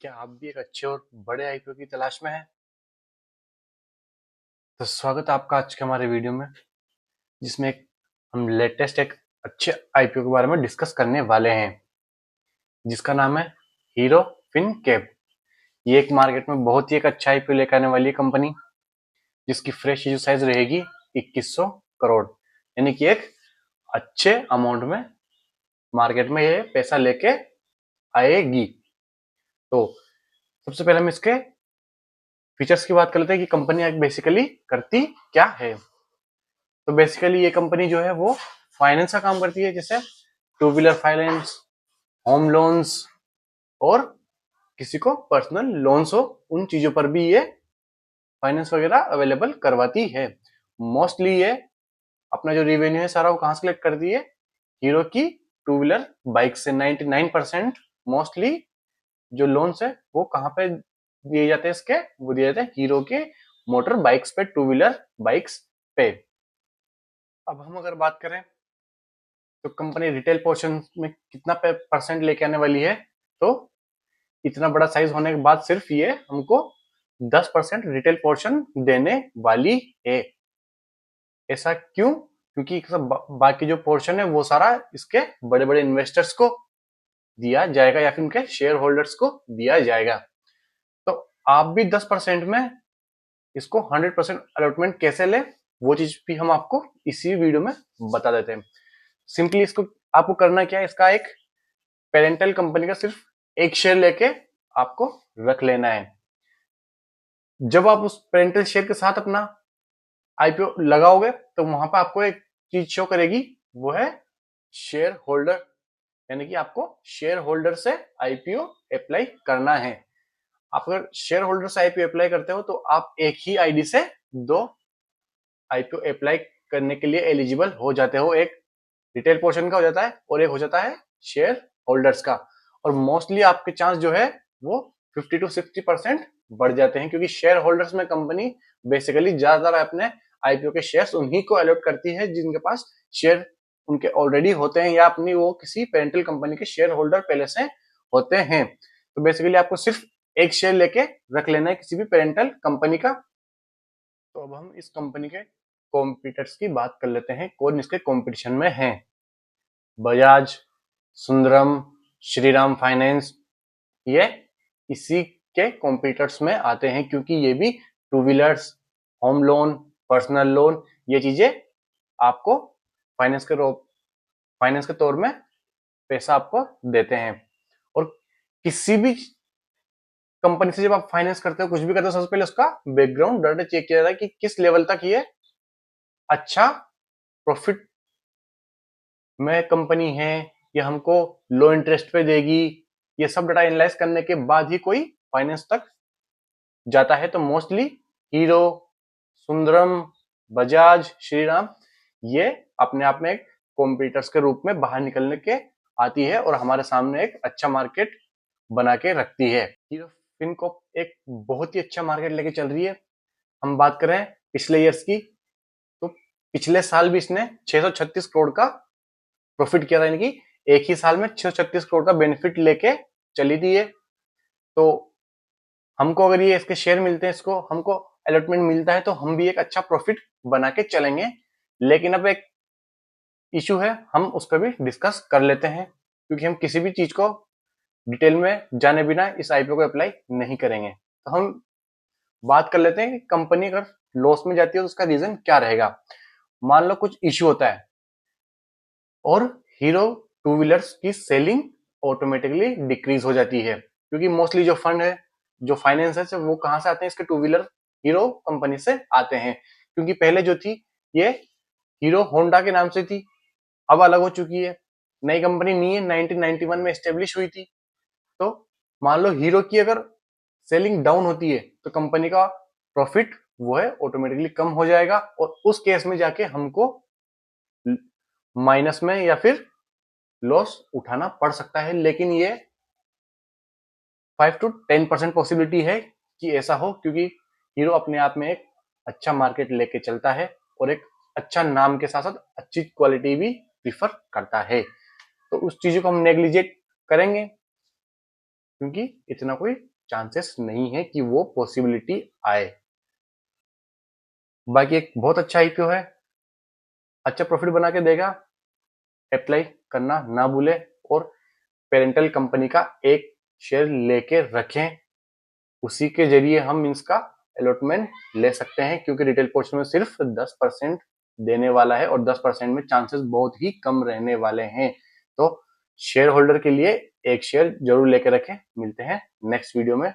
क्या आप भी एक अच्छे और बड़े आईपीओ की तलाश में हैं? तो स्वागत है आपका आज के हमारे वीडियो में, जिसमें हम लेटेस्ट एक अच्छे आईपीओ के बारे में डिस्कस करने वाले हैं, जिसका नाम है हीरो फिनकेप। ये एक मार्केट में बहुत ही एक अच्छा आईपीओ लेकर आने वाली कंपनी, जिसकी फ्रेश इश्यू साइज रहेगी 2100 करोड़, यानी कि एक अच्छे अमाउंट में मार्केट में ये पैसा लेके आएगी। तो सबसे पहले हम इसके फीचर्स की बात कर लेते हैं कि कंपनी बेसिकली करती क्या है। तो बेसिकली ये कंपनी जो है वो फाइनेंस का काम करती है, जैसे two wheeler finance, home loans और किसी को पर्सनल लोन्स हो, उन चीजों पर भी ये फाइनेंस वगैरह अवेलेबल करवाती है। मोस्टली ये अपना जो रिवेन्यू है सारा वो कहाँ से कलेक्ट करती है? हीरो की टू व्हीलर बाइक से। 99% मोस्टली जो लोन्स है वो कहाँ पे दिए जाते हैं इसके? वो दिए जाते हैं हीरो के मोटर बाइक्स पे, टू व्हीलर बाइक्स पे। अब हम अगर बात करें तो कंपनी रिटेल पोर्शन में कितना परसेंट लेके आने वाली है, तो इतना बड़ा साइज होने के बाद सिर्फ ये हमको 10% रिटेल पोर्शन देने वाली है। ऐसा क्यों? क्योंकि बाकी जो पोर्शन है वो सारा इसके बड़े बड़े इन्वेस्टर्स को दिया जाएगा या फिर उनके शेयर होल्डर्स को दिया जाएगा। तो आप भी 10% में इसको 100% अलॉटमेंट कैसे ले, वो चीज भी हम आपको इसी वीडियो में बता देते हैं। सिंपली इसको आपको करना क्या है, इसका एक पेरेंटल कंपनी का सिर्फ एक शेयर लेके आपको रख लेना है। जब आप उस पेरेंटल शेयर के साथ अपना आईपीओ लगाओगे तो वहां पर आपको एक चीज शो करेगी, वो है शेयर होल्डर, यानी कि आपको शेयर होल्डर से आईपीओ अप्लाई करना है। आप अगर शेयर होल्डर से आईपीओ अप्लाई करते हो तो आप एक ही आईडी से दो आईपीओ अप्लाई करने के लिए एलिजिबल हो जाते हो। एक रिटेल पोर्शन का हो जाता है और एक हो जाता है शेयर होल्डर्स का। और मोस्टली आपके चांस जो है वो 50 to 60% बढ़ जाते हैं, क्योंकि शेयर होल्डर्स में कंपनी बेसिकली ज्यादातर अपने आईपीओ के शेयर्स उन्हीं को अलॉट करती है जिनके पास शेयर उनके ऑलरेडी होते हैं, या अपनी वो किसी पेरेंटल कंपनी के शेयर होल्डर पहले से होते हैं। तो बेसिकली आपको सिर्फ एक शेयर लेके रख लेना है किसी भी पेरेंटल कंपनी का। तो अब हम इस कंपनी के कॉम्पिटिटर्स की बात कर लेते हैं, कौन इसके कॉम्पिटिशन में है। बजाज, सुंदरम, श्रीराम फाइनेंस, ये इसी के कॉम्पिटिटर्स में आते हैं, क्योंकि ये भी two wheelers, home loan, personal loan, ये चीजें आपको फाइनेंस के तौर में पैसा आपको देते हैं। और किसी भी कंपनी से जब आप फाइनेंस करते हो, कुछ भी करते हो, सबसे पहले उसका बैकग्राउंड डाटा चेक किया जाता है कि किस लेवल तक ये अच्छा प्रॉफिट में कंपनी है, या हमको लो इंटरेस्ट पे देगी। ये सब डाटा एनालाइज करने के बाद ही कोई फाइनेंस तक जाता है। तो मोस्टली हीरो, सुंदरम, बजाज, श्रीराम, ये अपने आप में एक कॉम्पिटिटर्स के रूप में बाहर निकलने के आती है और हमारे सामने एक अच्छा मार्केट बना के रखती है। हीरो फिनकॉर्प एक बहुत ही अच्छा मार्केट लेके चल रही है। हम बात करें पिछले ईयर्स की, तो पिछले साल भी इसने 636 करोड़ का प्रॉफिट किया था, यानी कि एक ही साल में 636 करोड़ का बेनिफिट लेके चली थी ये। तो हमको अगर ये इसके शेयर मिलते हैं, इसको हमको अलॉटमेंट मिलता है, तो हम भी एक अच्छा प्रॉफिट बना के चलेंगे। लेकिन अब एक इशू है, हम उस पर भी डिस्कस कर लेते हैं, क्योंकि हम किसी भी चीज को डिटेल में जाने बिना इस आईपीओ को अप्लाई नहीं करेंगे। तो हम बात कर लेते हैं कि कंपनी अगर लॉस में जाती है तो उसका रीजन क्या रहेगा। मान लो कुछ इश्यू होता है और हीरो टू व्हीलर्स की सेलिंग ऑटोमेटिकली डिक्रीज हो जाती है, क्योंकि मोस्टली जो फंड है, जो फाइनेंस है, वो कहां से आते हैं? इसके टू व्हीलर हीरो कंपनी से आते हैं। क्योंकि पहले जो थी ये हीरो होंडा के नाम से थी, अब अलग हो चुकी है। नई कंपनी नहीं है, 1991 में एस्टेब्लिश हुई थी। तो मान लो हीरो की अगर सेलिंग डाउन होती है तो कंपनी का प्रॉफिट वो है ऑटोमेटिकली कम हो जाएगा, और उस केस में जाके हमको माइनस में या फिर लॉस उठाना पड़ सकता है। लेकिन ये 5 to 10% पॉसिबिलिटी है कि ऐसा हो, क्योंकि हीरो अपने आप में एक अच्छा मार्केट लेके चलता है और एक अच्छा नाम के साथ साथ अच्छी क्वालिटी भी प्रीफर करता है। तो उस चीज को हम नेग्लिजेट करेंगे, क्योंकि इतना कोई चांसेस नहीं है कि वो पॉसिबिलिटी आए। बाकी एक बहुत अच्छा आईपीओ है, अच्छा प्रॉफिट बना के देगा, अप्लाई करना ना भूले और पेरेंटल कंपनी का एक शेयर लेके रखें, उसी के जरिए हम इसका अलॉटमेंट ले सकते हैं, क्योंकि रिटेल पोर्शन में सिर्फ 10% देने वाला है और 10% में चांसेस बहुत ही कम रहने वाले हैं। तो शेयर होल्डर के लिए एक शेयर जरूर लेके रखें। मिलते हैं नेक्स्ट वीडियो में।